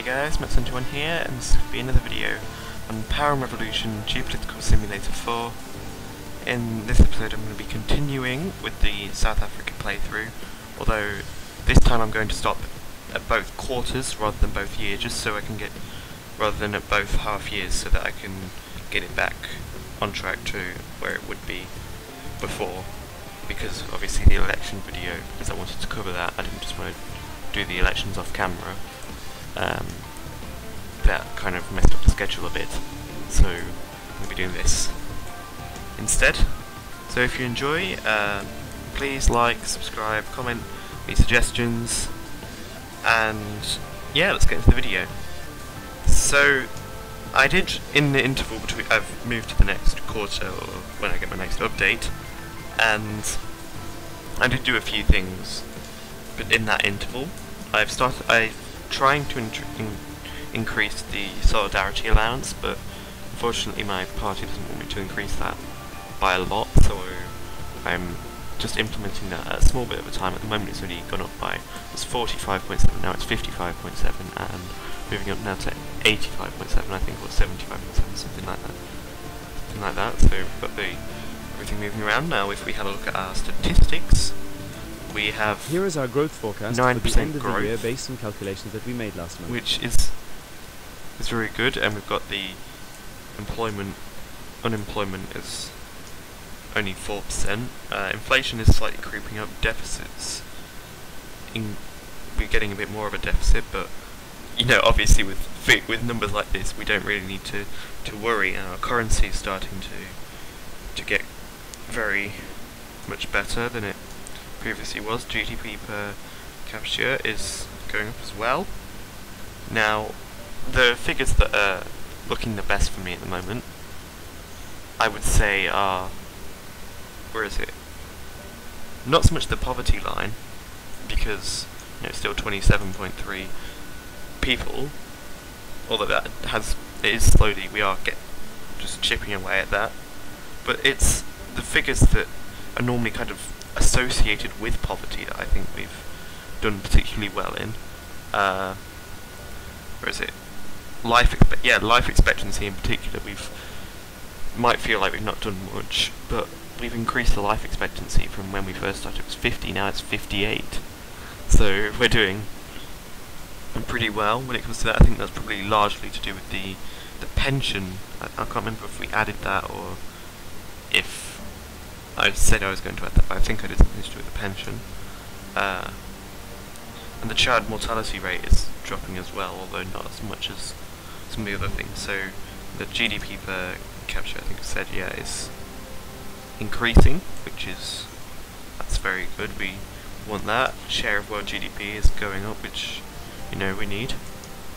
guys, Matt71 here, and this will be another video on Power and Revolution Geopolitical Simulator 4. In this episode I'm going to be continuing with the South Africa playthrough, although this time I'm going to stop at both quarters rather than both years, just so I can get, rather than at both half years, so that I can get it back on track to where it would be before, because obviously the election video, because I wanted to cover that, I didn't just want to do the elections off camera. That kind of messed up the schedule a bit, so I'm going to be doing this instead. So if you enjoy, please like, subscribe, comment, any suggestions, and yeah, let's get into the video. So I did, in the interval between, I've moved to the next quarter, or when I get my next update, and I did do a few things, but in that interval I'm trying to increase the solidarity allowance, but unfortunately my party doesn't want me to increase that by a lot, so I'm just implementing that at a small bit of a time. At the moment it's only gone up by, it's 45.7, now it's 55.7, and moving up now to 85.7, I think, or 75.7, something like that. So we've got everything moving around. Now if we have a look at our statistics, we have here is our growth forecast for the end of the year based on calculations that we made last month, which is very good, and we've got the unemployment is only 4%. Inflation is slightly creeping up. Deficits, we're getting a bit more of a deficit, but you know, obviously with numbers like this, we don't really need to worry. And our currency is starting to get very much better than it previously was. GDP per capita is going up as well. Now, the figures that are looking the best for me at the moment, I would say, are, where is it? Not so much the poverty line, because you know, it's still 27.3 people, although that it is slowly, we are just chipping away at that, but it's the figures that are normally kind of associated with poverty that I think we've done particularly well in. Where is it? Life expectancy in particular, might feel like we've not done much, but we've increased the life expectancy from when we first started. It was 50, now it's 58. So we're doing pretty well when it comes to that. I think that's probably largely to do with the pension. I can't remember if we added that or if I said I was going to add that, but I think I did something to do with the pension. And the child mortality rate is dropping as well, although not as much as some of the other things. So the GDP per capita, I think I said, yeah, is increasing, that's very good. We want that. Share of world GDP is going up, which you know we need.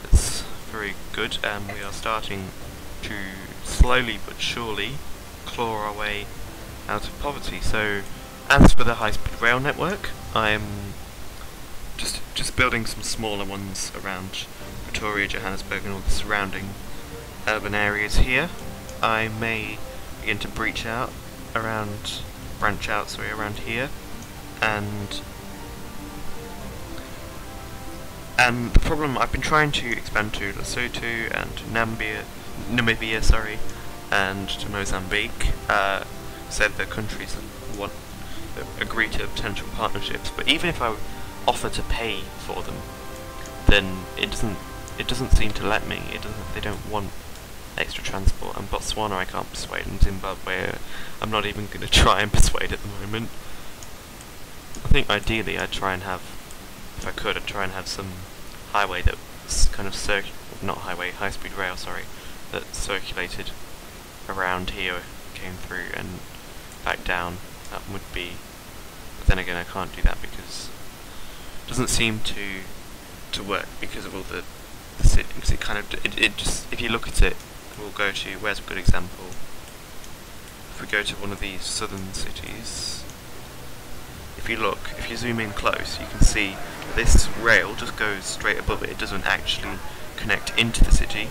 It's very good, and we are starting to slowly but surely claw our way out of poverty. So as for the high-speed rail network, I'm just building some smaller ones around Pretoria, Johannesburg, and all the surrounding urban areas here. I may begin to branch out around here, and the problem, I've been trying to expand to Lesotho and Namibia, sorry, and to Mozambique. Said the countries want agree to potential partnerships, but even if I offer to pay for them, then it doesn't seem to let me. They don't want extra transport. And Botswana I can't persuade, and Zimbabwe I'm not even going to try and persuade at the moment. I think ideally I'd try and have, if I could, I'd try and have some highway that's kind of high-speed rail, sorry, that circulated around here, came through and back down. That would be, but then again I can't do that because it doesn't seem to work because of all the city, because it just, if you look at it, we'll go to, where's a good example? If we go to one of these southern cities, if you zoom in close, you can see this rail just goes straight above it. It doesn't actually connect into the city,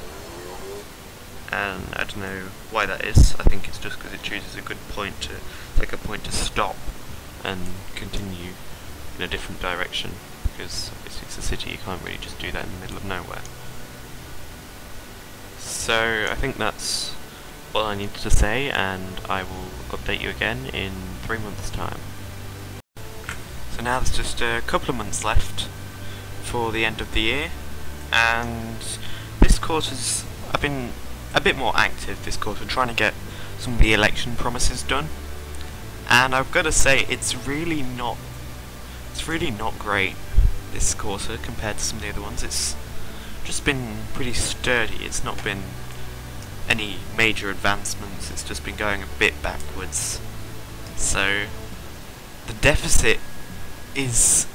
and I don't know why that is. I think it's just because it chooses a good point to stop and continue in a different direction, because obviously it's a city, you can't really just do that in the middle of nowhere. So I think that's all I needed to say, and I will update you again in 3 months' time. So now there's just a couple of months left for the end of the year, and this quarter's I've been a bit more active this quarter, trying to get some of the election promises done. And I've got to say, it's really not great this quarter compared to some of the other ones. It's just been pretty sturdy. It's not been any major advancements. It's just been going a bit backwards. So the deficit is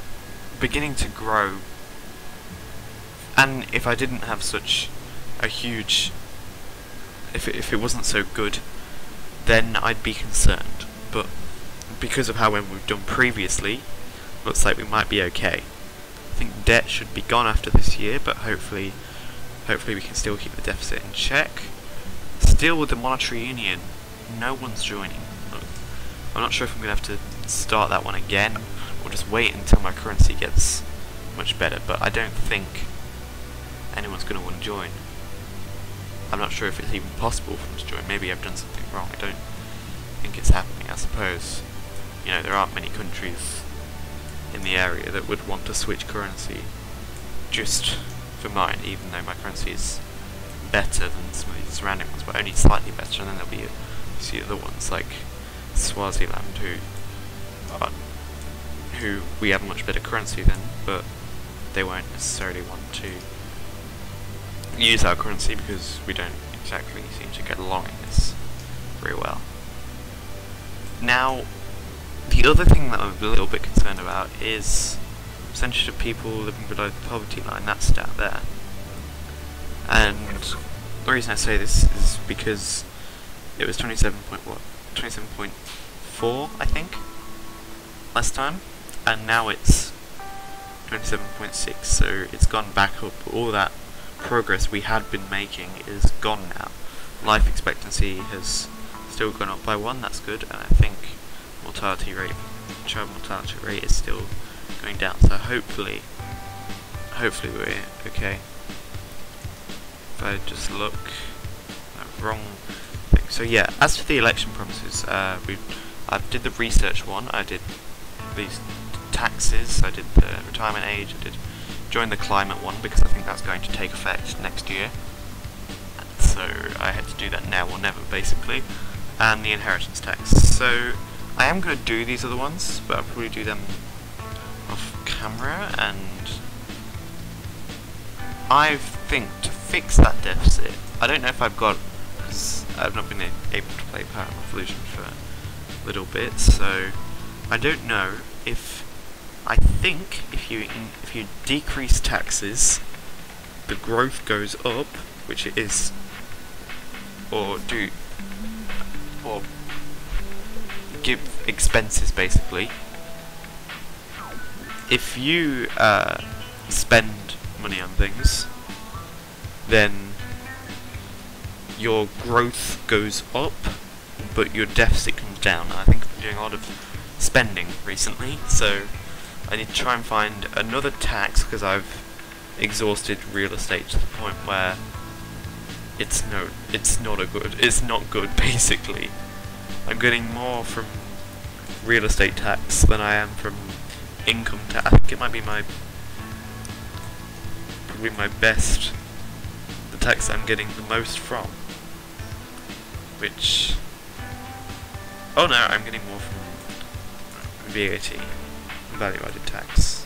beginning to grow, and if I didn't have such a huge, if it wasn't so good, then I'd be concerned. But because of how we've done previously, looks like we might be okay. I think debt should be gone after this year, but hopefully we can still keep the deficit in check. Still, with the monetary union, no one's joining. I'm not sure if I'm going to have to start that one again, or just wait until my currency gets much better, but I don't think anyone's going to want to join. I'm not sure if it's even possible for them to join. Maybe I've done something wrong. I don't think it's happening. I suppose, you know, there aren't many countries in the area that would want to switch currency just for mine, even though my currency is better than some of the surrounding ones, but only slightly better. And then there'll be see other ones like Swaziland who we have a much better currency than, but they won't necessarily want to use our currency because we don't exactly seem to get along in this very well. Now, the other thing that I'm a little bit concerned about is the percentage of people living below the poverty line. That stat there. And the reason I say this is because it was 27.4, I think, last time, and now it's 27.6, so it's gone back up. All that progress we had been making is gone now. Life expectancy has still gone up by 1, that's good, and I think child mortality rate is still going down, so hopefully we're okay. If I just look, wrong thing. So yeah, as to the election promises, I did the research one, I did these taxes, I did the retirement age, I did join the climate one because I think that's going to take effect next year. So I had to do that now or never, basically. And the inheritance tax. So I am going to do these other ones, but I'll probably do them off camera, and I think to fix that deficit, I don't know if I've got, because I've not been able to play Power of Evolution for a little bit, so I don't know if, I think if you decrease taxes, the growth goes up, which it is, or give expenses, basically. If you spend money on things, then your growth goes up, but your deficit comes down. I think I've been doing a lot of spending recently, so I need to try and find another tax, because I've exhausted real estate to the point where it's not good, basically. I'm getting more from real estate tax than I am from income tax. I think it might be probably my best, the tax I'm getting the most from. Which, oh no, I'm getting more from VAT, value added tax.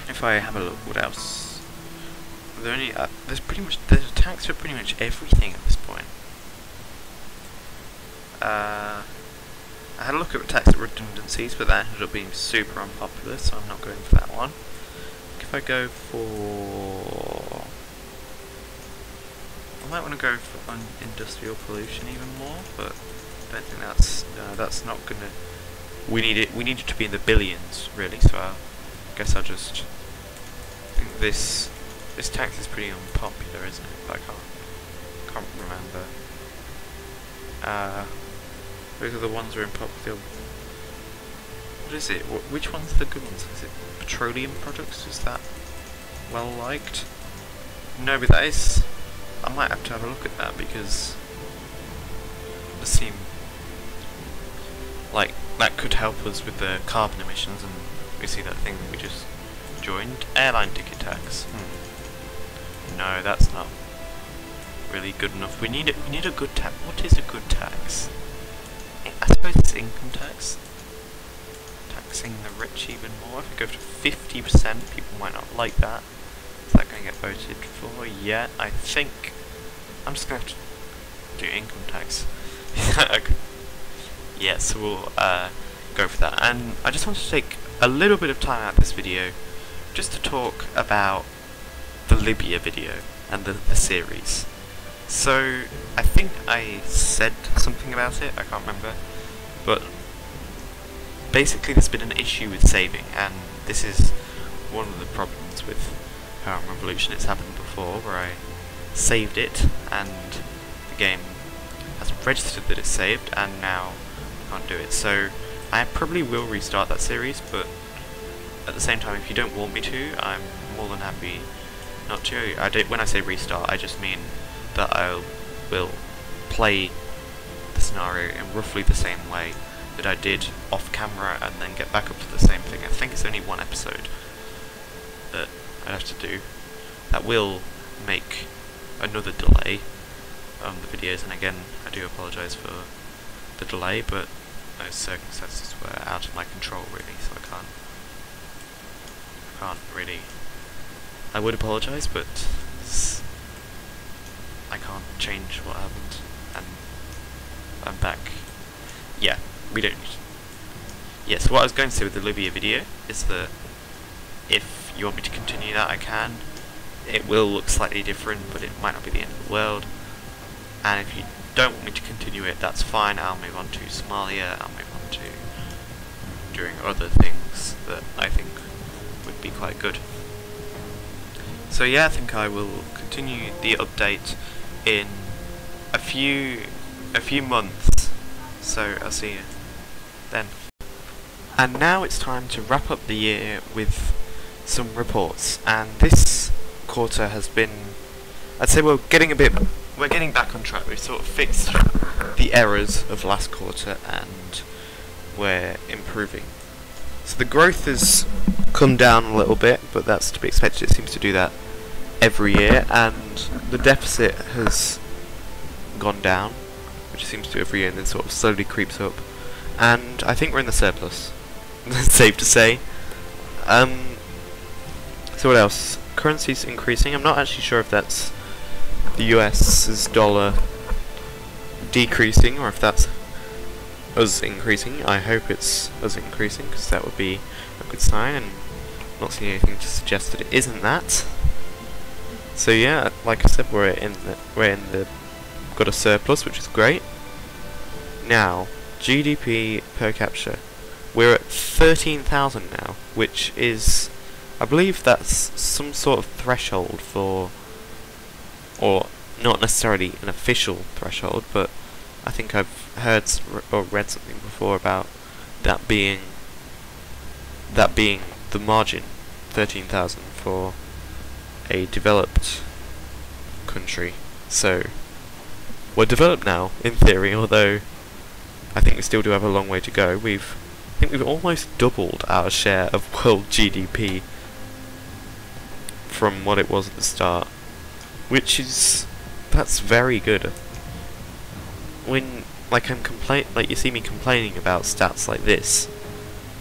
If I have a look, what else? There's a tax for pretty much everything at this point. I had a look at the tax redundancies, but that ended up being super unpopular, so I'm not going for that one. If I go for, I might want to go for industrial pollution even more, but I don't think that's not gonna. We need it to be in the billions, really. So I guess I'll just. I think this tax is pretty unpopular, isn't it? But I can't remember. Those are the ones that are unpopular. What is it? Which ones are the good ones? Is it petroleum products? Is that well liked? No, but that is I might have to have a look at that, because it seems like that could help us with the carbon emissions. And we see that thing that we just joined, airline ticket tax. No, that's not really good enough. We need a good tax. What is a good tax? I suppose it's income tax. Taxing the rich even more. If we go to 50%, people might not like that. Is that going to get voted for? Yeah, I think I'm just going to have to do income tax. Yeah, so we'll go for that. And I just want to take a little bit of time out of this video just to talk about the Libya video and the series. So I think I said something about it, I can't remember, but basically there's been an issue with saving, and this is one of the problems with Power Revolution. It's happened before where I saved it and the game hasn't registered that it's saved, and now I can't do it. So I probably will restart that series, but at the same time, if you don't want me to, I'm more than happy not to. When I say restart, I just mean that I will play the scenario in roughly the same way that I did off camera, and then get back up to the same thing. I think it's only one episode that I'd have to do. That will make another delay on the videos, and again, I do apologise for the delay, but those circumstances were out of my control really, so I can't really. I would apologise, but I can't change what happened, and I'm back. Yeah, we don't. Yeah, so what I was going to say with the Libya video is that if you want me to continue that, I can. It will look slightly different, but it might not be the end of the world. And if you don't want me to continue it, that's fine. I'll move on to Somalia. I'll move on to doing other things that I think would be quite good. So yeah, I think I will continue the update in a few months. So I'll see you then. And now it's time to wrap up the year with some reports. And this quarter has been, I'd say we're getting back on track. We've sort of fixed the errors of last quarter, and we're improving. So the growth has come down a little bit, but that's to be expected. It seems to do that every year, and the deficit has gone down, which it seems to every year, and then sort of slowly creeps up. And I think we're in the surplus. That's safe to say. So what else? Currency's increasing. I'm not actually sure if that's the US's dollar decreasing or if that's us increasing. I hope it's us increasing, because that would be a good sign, and I'm not seeing anything to suggest that it isn't that. So yeah, like I said, got a surplus, which is great. Now, GDP per capita. We're at 13,000 now, which is, I believe that's some sort of threshold for, or not necessarily an official threshold, but I think I've heard or read something before about that being the margin, 13,000 for a developed country. So we're developed now, in theory, although I think we still do have a long way to go. I think we've almost doubled our share of world GDP from what it was at the start, that's very good. When you see me complaining about stats like this,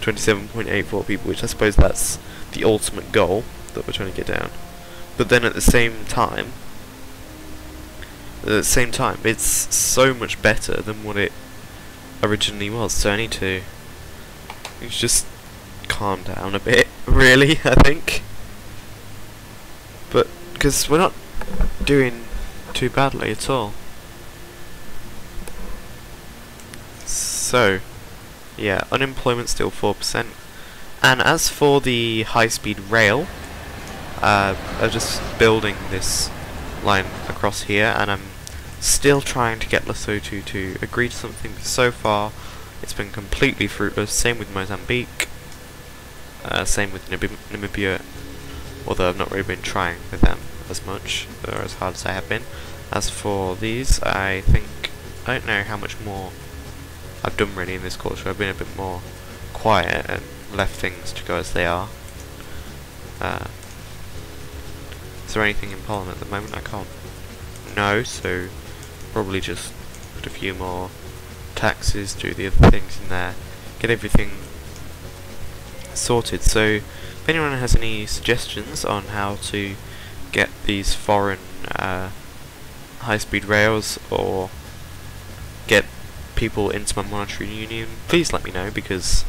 27.84 people, which I suppose that's the ultimate goal that we're trying to get down. But then at the same time, it's so much better than what it originally was. So I need to just calm down a bit, really, I think. But because we're not doing too badly at all. So yeah, unemployment still 4%. And as for the high-speed rail, I'm just building this line across here, and I'm still trying to get Lesotho to agree to something, but so far it's been completely fruitless. Same with Mozambique, same with Namibia, although I've not really been trying with them. as much, or as hard as I have been. As for these, I don't know how much more I've done really in this course. I've been a bit more quiet and left things to go as they are. Is there anything in Parliament at the moment? I can't know, so probably just put a few more taxes, do the other things in there, get everything sorted. So if anyone has any suggestions on how to get these foreign high-speed rails or get people into my monetary union, please let me know, because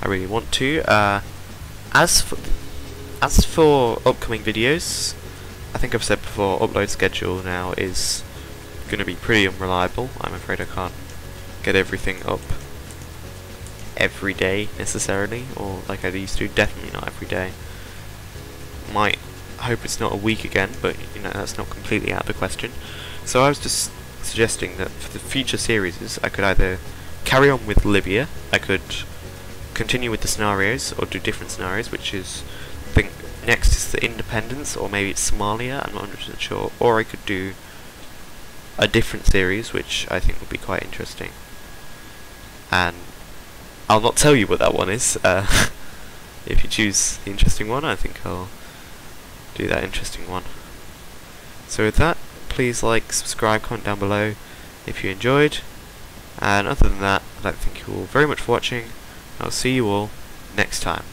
I really want to. As for upcoming videos, I think I've said before, upload schedule now is going to be pretty unreliable. I'm afraid I can't get everything up every day necessarily, or like I used to. Definitely not every day. Might hope it's not a week again, but you know, that's not completely out of the question. So I was just suggesting that for the future series I could either carry on with Libya, I could continue with the scenarios, or do different scenarios, which is, I think next is the Independence, or maybe it's Somalia, I'm not 100% sure, or I could do a different series, which I think would be quite interesting. And I'll not tell you what that one is. If you choose the interesting one, I think I'll do that interesting one. So with that, please like, subscribe, comment down below if you enjoyed, and other than that, I'd like to thank you all very much for watching. I'll see you all next time.